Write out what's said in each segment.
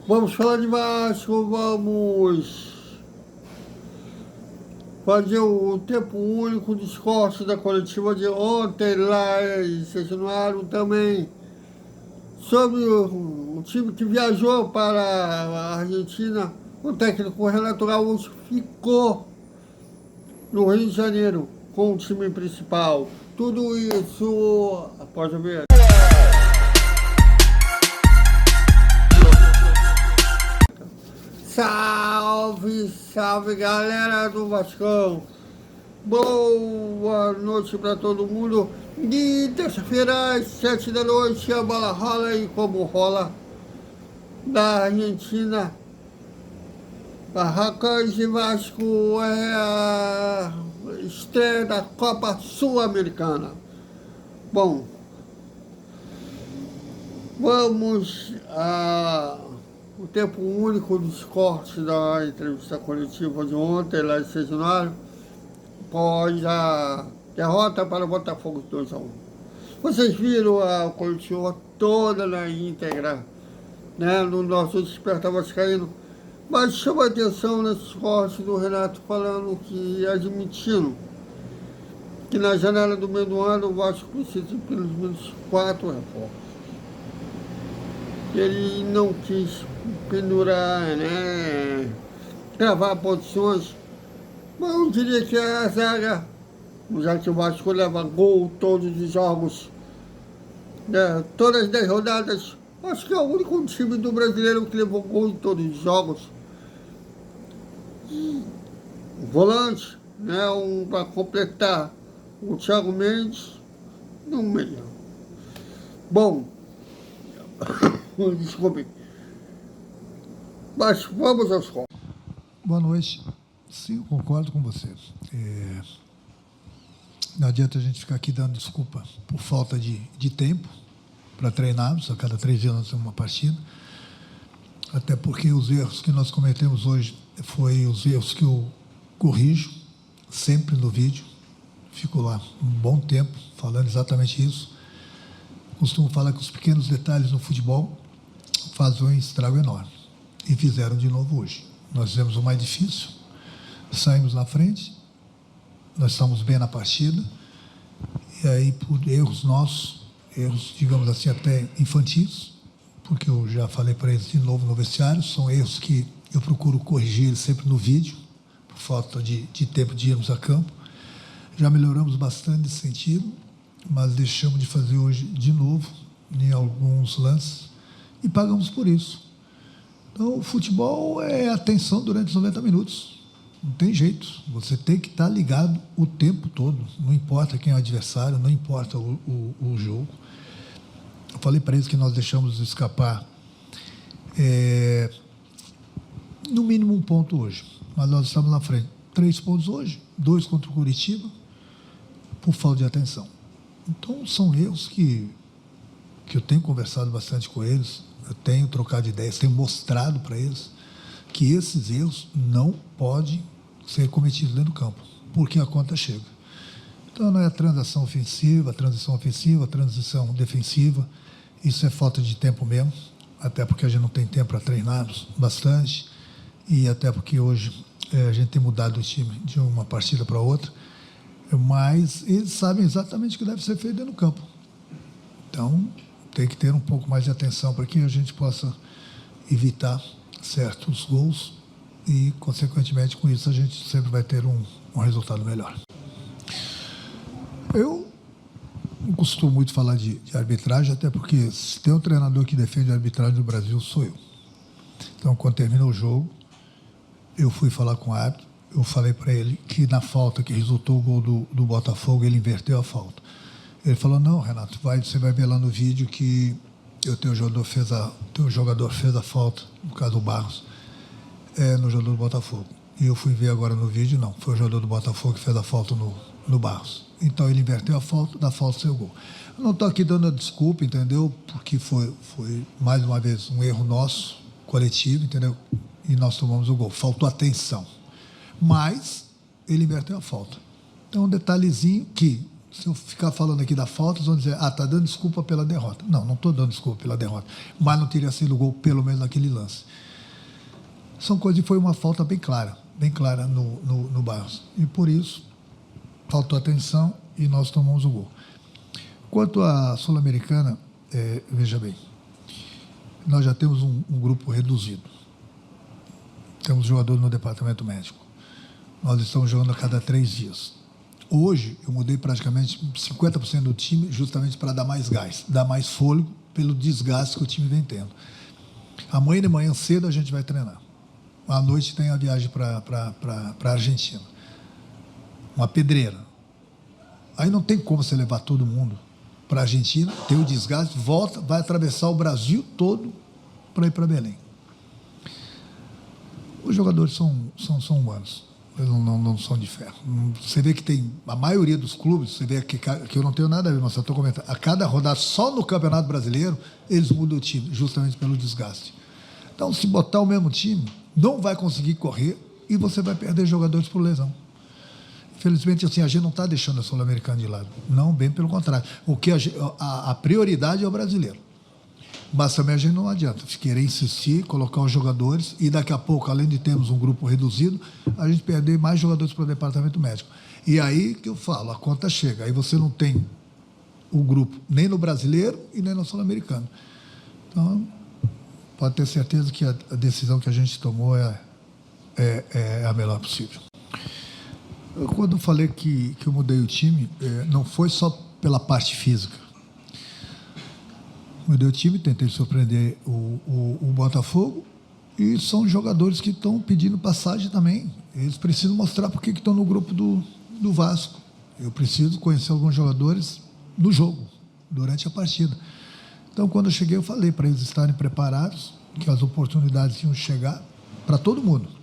Vamos falar de Vasco, vamos fazer o tempo único dos cortes da coletiva de ontem lá em Januário também, sobre o time que viajou para a Argentina. O técnico Renato Gaúcho ficou no Rio de Janeiro com o time principal. Tudo isso após ver. Salve, salve galera do Vascão! Boa noite para todo mundo. De terça-feira às 7 da noite a bola rola, e como rola da Argentina, Barracas de Vasco é a estreia da Copa Sul-Americana. Bom, vamos o tempo único dos cortes da entrevista coletiva de ontem, lá em Januário, após a derrota para o Botafogo 2-1. Vocês viram a coletiva toda na íntegra, né, no nosso Despertar Vascaíno, mas chama a atenção nesses cortes do Renato falando que, admitindo que na janela do meio do ano o Vasco precisa de pelo menos 4 reforços. Ele não quis pendurar, né, gravar posições, mas eu diria que a zaga, já que o Vasco leva gol todos os jogos, né, todas as 10 rodadas, acho que é o único time do brasileiro que levou gol em todos os jogos. O volante, né, para completar, o Thiago Mendes no meio. Bom, desculpe. Mas vamos aos cortes. Boa noite. Sim, concordo com você. Não adianta a gente ficar aqui dando desculpa por falta de tempo para treinarmos. A cada 3 dias nós temos uma partida. Até porque os erros que nós cometemos hoje foi os erros que eu corrijo sempre no vídeo. Fico lá um bom tempo falando exatamente isso. Costumo falar que os pequenos detalhes no futebol fazem um estrago enorme. E fizeram de novo hoje. Nós fizemos o mais difícil, saímos na frente, nós estamos bem na partida, e aí por erros nossos, erros, digamos assim, até infantis, porque eu já falei para eles de novo no vestiário, são erros que eu procuro corrigir sempre no vídeo, por falta de tempo de irmos a campo. Já melhoramos bastante nesse sentido, mas deixamos de fazer hoje de novo, em alguns lances, e pagamos por isso. Então, o futebol é atenção durante os 90 minutos. Não tem jeito. Você tem que estar ligado o tempo todo. Não importa quem é o adversário, não importa o jogo. Eu falei para eles que nós deixamos escapar no mínimo 1 ponto hoje. Mas nós estamos na frente. 3 pontos hoje, 2 contra o Curitiba, por falta de atenção. Então, são erros que eu tenho conversado bastante com eles. Eu tenho trocado ideias, tenho mostrado para eles que esses erros não podem ser cometidos dentro do campo, porque a conta chega. Então, não é a transição ofensiva, a transição defensiva, isso é falta de tempo mesmo, até porque a gente não tem tempo para treinar bastante, e até porque hoje a gente tem mudado o time de uma partida para outra, mas eles sabem exatamente o que deve ser feito dentro do campo. Então, tem que ter um pouco mais de atenção para que a gente possa evitar certos gols e, consequentemente, com isso a gente sempre vai ter um resultado melhor. Eu não costumo muito falar de arbitragem, até porque se tem um treinador que defende a arbitragem do Brasil, sou eu. Então, quando terminou o jogo, eu fui falar com o árbitro, eu falei para ele que na falta que resultou o gol do Botafogo, ele inverteu a falta. Ele falou, não, Renato, você vai ver lá no vídeo que o teu jogador fez a falta, no caso do Barros, no jogador do Botafogo. E eu fui ver agora no vídeo, não, foi o jogador do Botafogo que fez a falta no Barros. Então ele inverteu a falta, da falta saiu o gol. Eu não estou aqui dando a desculpa, entendeu? Porque foi, mais uma vez, um erro nosso, coletivo, entendeu? E nós tomamos o gol. Faltou atenção. Mas ele inverteu a falta. Então, um detalhezinho que Se eu ficar falando aqui da falta, eles vão dizer, está dando desculpa pela derrota. Não estou dando desculpa pela derrota, mas não teria sido gol, pelo menos naquele lance. São coisas que foi uma falta bem clara no Barros. E por isso, faltou atenção e nós tomamos o gol. Quanto à Sul-Americana, veja bem, nós já temos um grupo reduzido. Temos jogadores no departamento médico. Nós estamos jogando a cada 3 dias. Hoje, eu mudei praticamente 50% do time justamente para dar mais gás, dar mais fôlego pelo desgaste que o time vem tendo. Amanhã de manhã cedo a gente vai treinar. À noite tem a viagem para a Argentina. Uma pedreira. Aí não tem como você levar todo mundo para a Argentina, tem o desgaste, volta, vai atravessar o Brasil todo para ir para Belém. Os jogadores são humanos, eles não são de ferro. Você vê que tem, a maioria dos clubes, você vê que eu não tenho nada a ver, mas eu estou comentando, a cada rodada, só no Campeonato Brasileiro, eles mudam o time, justamente pelo desgaste. Então, se botar o mesmo time, não vai conseguir correr e você vai perder jogadores por lesão. Infelizmente, assim, a gente não está deixando a Sul-Americana de lado. Não, bem pelo contrário. O que a prioridade é o brasileiro. Mas também a gente não adianta querer insistir, colocar os jogadores e daqui a pouco, além de termos um grupo reduzido, a gente perder mais jogadores para o departamento médico. E aí que eu falo, a conta chega. Aí você não tem o grupo nem no brasileiro e nem no sul-americano. Então, pode ter certeza que a decisão que a gente tomou é a melhor possível. Quando eu falei que eu mudei o time, não foi só pela parte física. Mudei o time, tentei surpreender o Botafogo e são jogadores que estão pedindo passagem também. Eles precisam mostrar por que estão no grupo do Vasco. Eu preciso conhecer alguns jogadores no jogo, durante a partida. Então, quando eu cheguei, eu falei para eles estarem preparados, que as oportunidades iam chegar para todo mundo.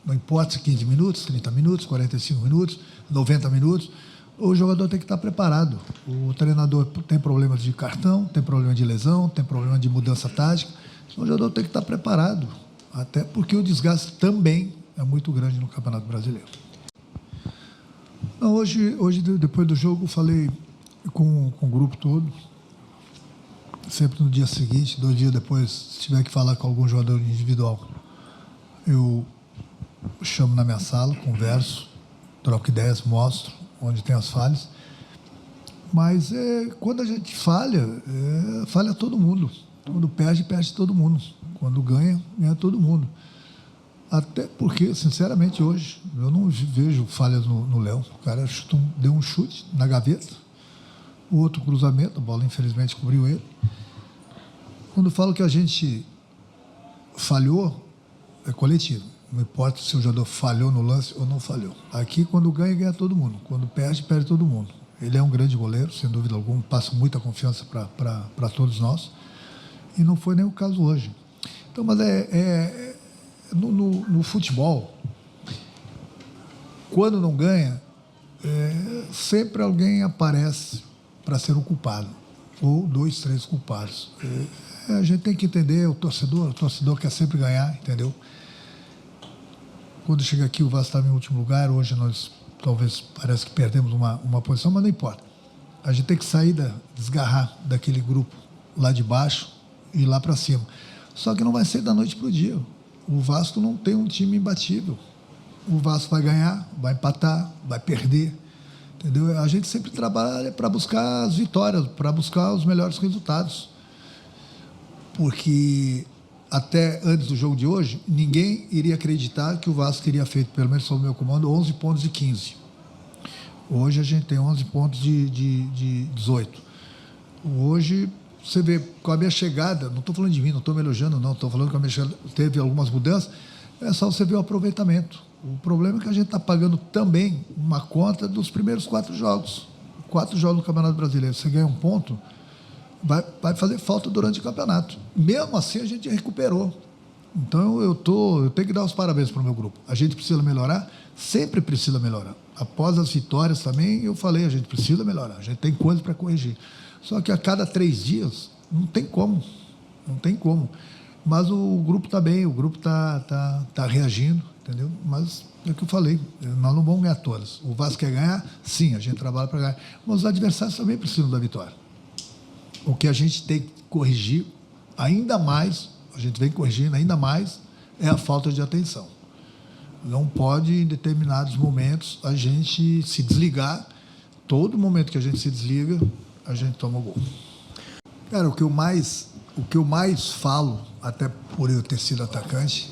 Não importa se 15 minutos, 30 minutos, 45 minutos, 90 minutos, o jogador tem que estar preparado. O treinador tem problemas de cartão, tem problema de lesão, tem problema de mudança tática. O jogador tem que estar preparado, até porque o desgaste também é muito grande no Campeonato Brasileiro. Não, hoje, depois do jogo, falei com o grupo todo, sempre no dia seguinte, 2 dias depois, se tiver que falar com algum jogador individual, eu chamo na minha sala, converso, troco ideias, mostro onde tem as falhas. Mas quando a gente falha todo mundo. Quando perde todo mundo. Quando ganha todo mundo. Até porque, sinceramente, hoje, eu não vejo falhas no Léo. O cara deu um chute na gaveta, o outro cruzamento, a bola infelizmente cobriu ele. Quando falo que a gente falhou, é coletivo. Não importa se o jogador falhou no lance ou não falhou. Aqui, quando ganha todo mundo. Quando perde todo mundo. Ele é um grande goleiro, sem dúvida alguma, passa muita confiança para todos nós. E não foi nem o caso hoje. Então, mas no futebol, quando não ganha, sempre alguém aparece para ser o culpado. Ou 2, 3 culpados. A gente tem que entender o torcedor quer sempre ganhar, entendeu? Quando chega aqui, o Vasco estava em último lugar, hoje nós talvez parece que perdemos uma posição, mas não importa. A gente tem que sair, desgarrar daquele grupo lá de baixo e ir lá para cima. Só que não vai ser da noite para o dia. O Vasco não tem um time imbatível. O Vasco vai ganhar, vai empatar, vai perder. Entendeu? A gente sempre trabalha para buscar as vitórias, para buscar os melhores resultados. Porque até antes do jogo de hoje, ninguém iria acreditar que o Vasco teria feito, pelo menos sob o meu comando, 11 pontos de 15. Hoje a gente tem 11 pontos de 18. Hoje, você vê, com a minha chegada, não estou falando de mim, não estou me elogiando, não, estou falando que a minha chegada teve algumas mudanças, é só você ver o aproveitamento. O problema é que a gente está pagando também uma conta dos primeiros 4 jogos. 4 jogos do Campeonato Brasileiro. Você ganha um ponto, vai fazer falta durante o campeonato. Mesmo assim, a gente recuperou. Então, eu tenho que dar os parabéns para o meu grupo. A gente precisa melhorar, sempre precisa melhorar. Após as vitórias também, eu falei, a gente precisa melhorar, a gente tem coisa para corrigir. Só que a cada 3 dias, não tem como. Não tem como. Mas o grupo está bem, o grupo tá reagindo, entendeu? Mas é o que eu falei, nós não vamos ganhar todas. O Vasco quer ganhar? Sim, a gente trabalha para ganhar. Mas os adversários também precisam da vitória. O que a gente tem que corrigir ainda mais, a gente vem corrigindo ainda mais, é a falta de atenção. Não pode, em determinados momentos, a gente se desligar. Todo momento que a gente se desliga, a gente toma o gol. Cara, o que eu mais falo, até por eu ter sido atacante,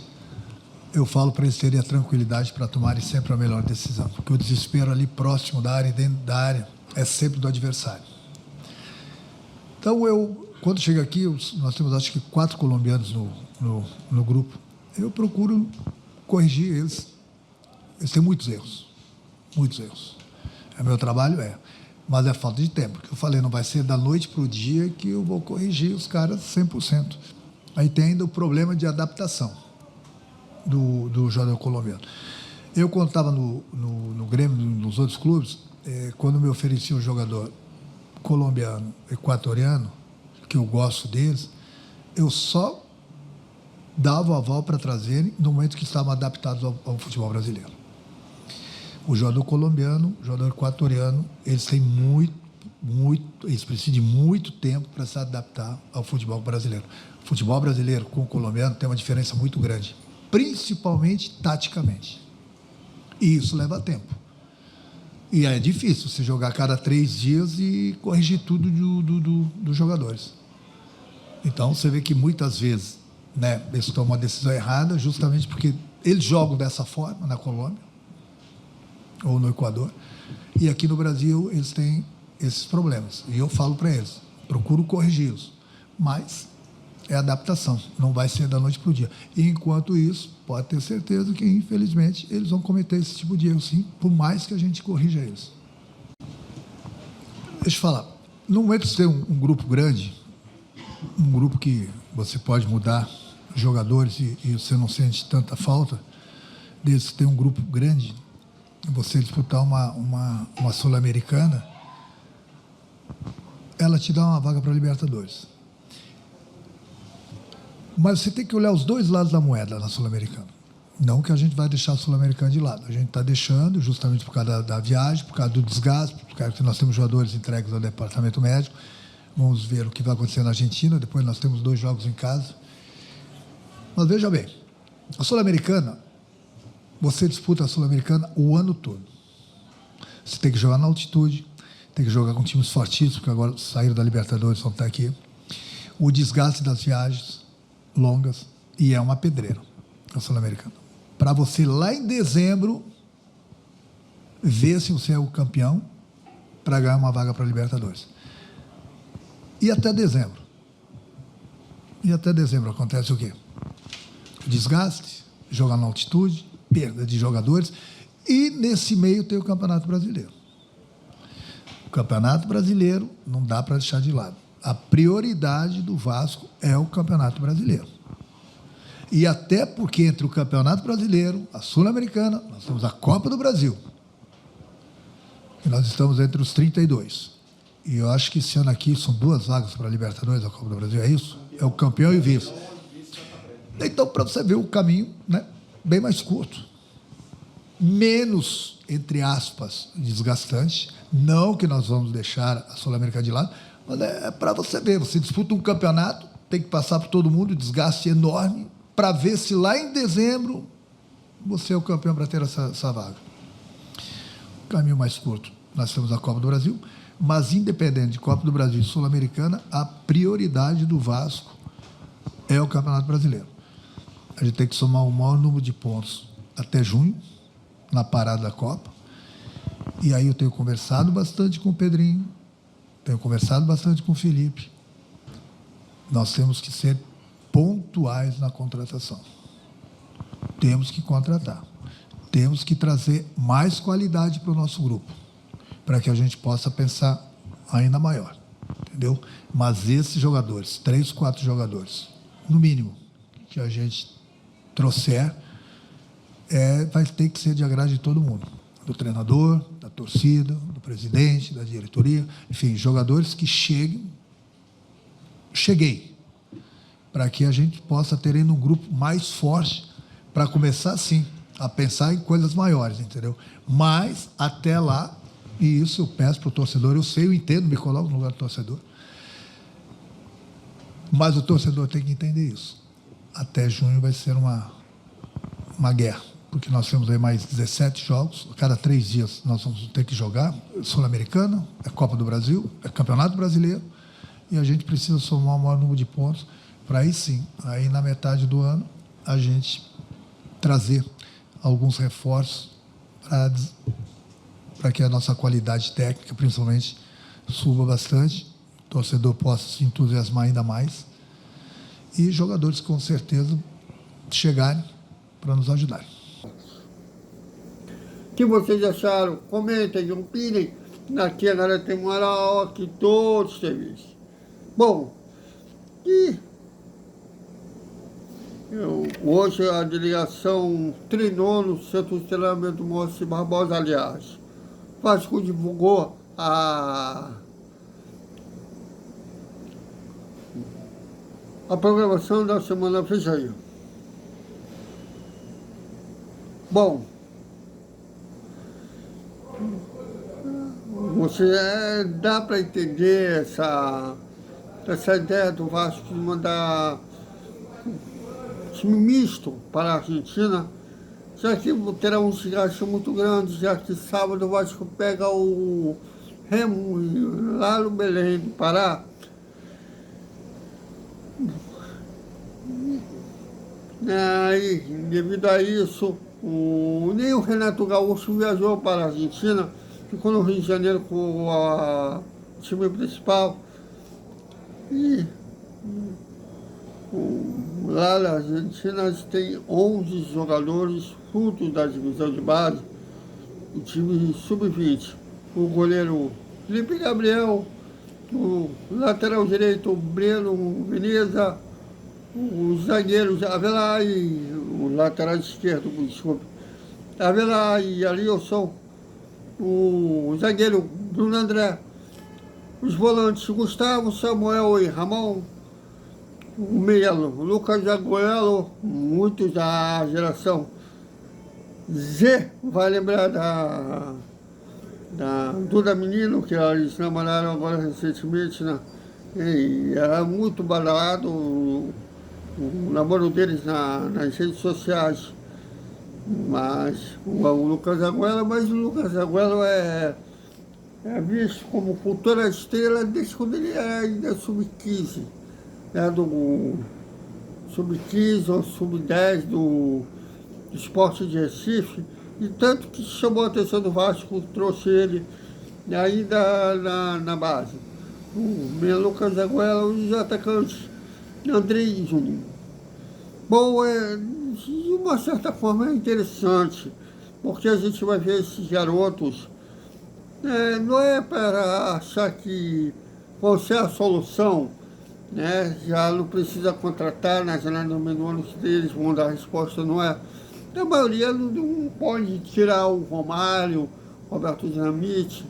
eu falo para eles terem a tranquilidade para tomarem sempre a melhor decisão. Porque o desespero ali próximo da área e dentro da área é sempre do adversário. Então, quando chego aqui, nós temos acho que 4 colombianos no grupo. Eu procuro corrigir eles. Eles têm muitos erros. Muitos erros. Meu trabalho mas é falta de tempo. Porque eu falei, não vai ser da noite para o dia que eu vou corrigir os caras 100%. Aí tem ainda o problema de adaptação do jogador colombiano. Eu, quando estava no Grêmio, nos outros clubes, quando me oferecia um jogador colombiano, equatoriano, que eu gosto deles, eu só dava o aval para trazerem no momento que estavam adaptados ao futebol brasileiro. O jogador colombiano, o jogador equatoriano, eles têm eles precisam de muito tempo para se adaptar ao futebol brasileiro. O futebol brasileiro com o colombiano tem uma diferença muito grande, principalmente taticamente. E isso leva tempo. E é difícil você jogar a cada 3 dias e corrigir tudo dos jogadores. Então, você vê que muitas vezes, né, eles tomam uma decisão errada justamente porque eles jogam dessa forma na Colômbia ou no Equador, e aqui no Brasil eles têm esses problemas. E eu falo para eles, procuro corrigi-los, mas é adaptação, não vai ser da noite para o dia. E, enquanto isso, pode ter certeza que, infelizmente, eles vão cometer esse tipo de erro, sim, por mais que a gente corrija eles. Deixa eu falar, no momento de ter um grupo grande, um grupo que você pode mudar jogadores e você não sente tanta falta, desde que tem um grupo grande, você disputar uma Sul-Americana, ela te dá uma vaga para a Libertadores. Mas você tem que olhar os dois lados da moeda na Sul-Americana. Não que a gente vai deixar a Sul-Americana de lado. A gente está deixando justamente por causa da viagem, por causa do desgaste, por causa que nós temos jogadores entregues ao departamento médico. Vamos ver o que vai acontecer na Argentina. Depois nós temos 2 jogos em casa. Mas veja bem, a Sul-Americana, você disputa a Sul-Americana o ano todo. Você tem que jogar na altitude, tem que jogar com times fortíssimos, porque agora saíram da Libertadores, vão estar aqui. O desgaste das viagens longas, e é uma pedreira a Sul-Americana. Para você, lá em dezembro, ver se você é o campeão para ganhar uma vaga para a Libertadores. E até dezembro. Acontece o quê? Desgaste, jogar na altitude, perda de jogadores, e nesse meio tem o Campeonato Brasileiro. O Campeonato Brasileiro não dá para deixar de lado. A prioridade do Vasco é o Campeonato Brasileiro. E até porque entre o Campeonato Brasileiro, a Sul-Americana, nós temos a Copa do Brasil. E nós estamos entre os 32. E eu acho que esse ano aqui são 2 vagas para a Libertadores da Copa do Brasil, é isso? É o campeão e o vice. Então, para você ver o caminho, né, bem mais curto. Menos, entre aspas, desgastante. Não que nós vamos deixar a Sul-Americana de lado, mas é para você ver. Você disputa um campeonato, tem que passar por todo mundo, desgaste enorme, para ver se lá em dezembro você é o campeão para ter essa vaga. O caminho mais curto, nós temos a Copa do Brasil, mas independente de Copa do Brasil e Sul-Americana, a prioridade do Vasco é o Campeonato Brasileiro. A gente tem que somar o maior número de pontos até junho, na parada da Copa, e aí eu tenho conversado bastante com o Pedrinho, tenho conversado bastante com o Felipe. Nós temos que ser pontuais na contratação. Temos que contratar. Temos que trazer mais qualidade para o nosso grupo, para que a gente possa pensar ainda maior, entendeu? Mas esses jogadores, 3, 4 jogadores, no mínimo, que a gente trouxer, vai ter que ser de agrado de todo mundo. Do treinador, da torcida, do presidente, da diretoria, enfim, jogadores que cheguei para que a gente possa ter ainda um grupo mais forte para começar, sim, a pensar em coisas maiores, entendeu? Mas, até lá, e isso eu peço para o torcedor, eu sei, eu entendo, me coloco no lugar do torcedor, mas o torcedor tem que entender isso. Até junho vai ser uma guerra, porque nós temos aí mais 17 jogos, a cada 3 dias nós vamos ter que jogar, Sul-Americana, é Copa do Brasil, é Campeonato Brasileiro, e a gente precisa somar o maior número de pontos, para aí sim, aí na metade do ano, a gente trazer alguns reforços para que a nossa qualidade técnica, principalmente, suba bastante, o torcedor possa se entusiasmar ainda mais, e jogadores com certeza chegarem para nos ajudarem. O que vocês acharam? Comentem, opinem. Aqui agora tem moral, aqui todos os serviços. Bom, e hoje a delegação treinou no Centro de Treinamento Moacir Barbosa, aliás. Vasco divulgou a programação da semana fecharia. Bom, dá para entender essa ideia do Vasco de mandar time misto para a Argentina, já que terá um desgaste muito grande, já que sábado o Vasco pega o Remo lá no Belém do Pará. E, devido a isso, nem o Renato Gaúcho viajou para a Argentina, ficou no Rio de Janeiro com o time principal. E lá na Argentina tem 11 jogadores frutos da divisão de base, o time sub-20. O goleiro Felipe Gabriel, o lateral direito Breno Veneza, os zagueiros Avelar e o lateral esquerdo, desculpe, Avelar e Alilson, o zagueiro Bruno André, os volantes Gustavo, Samuel e Ramon, o meia Lucas Agüero, muitos da geração Z, vai lembrar da Duda Menino, que eles namoraram agora recentemente, né? E era muito badalado o namoro deles nas redes sociais. Mas o Lucas Agüero é visto como futura estrela desde quando ele era ainda sub-15, né, do sub-15 ou sub-10 do Sport de Recife, e tanto que chamou a atenção do Vasco, trouxe ele ainda na base. O Lucas Agüero e os atacantes André e Juninho. Bom, de uma certa forma é interessante, porque a gente vai ver esses garotos, não é para achar que vão ser a solução, né? Já não precisa contratar, nas janelas menores deles vão dar a resposta, não é? A maioria não pode tirar o Romário, Roberto Dinamite,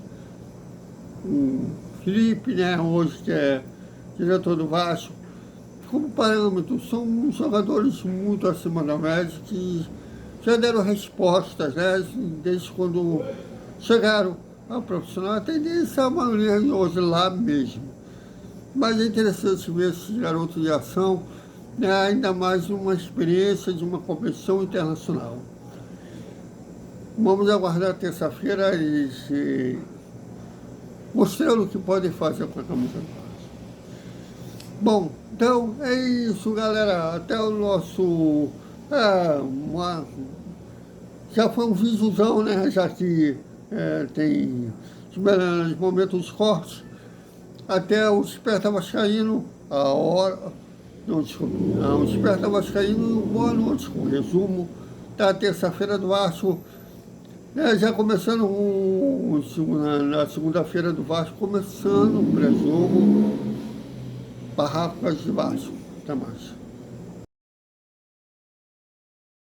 o Felipe, né, hoje que é diretor do Vasco, como parâmetro. São jogadores muito acima da média que já deram respostas, né, desde quando chegaram ao profissional. A tendência a maioria hoje lá mesmo. Mas é interessante ver esses garotos de ação, né, ainda mais uma experiência de uma competição internacional. Vamos aguardar terça-feira e mostrando o que podem fazer com a camisa do Vasco. Bom, então é isso, galera. Até o nosso... já foi um videozão, né? Já que tem os momentos dos cortes. Até o Desperta Vascaíno, a hora... Não, desculpa. O Desperta Vascaíno, boa noite, com resumo da terça-feira do Vasco. Já começando na segunda-feira do Vasco, começando o pré-jogo, Barracas de Vasco. Até mais.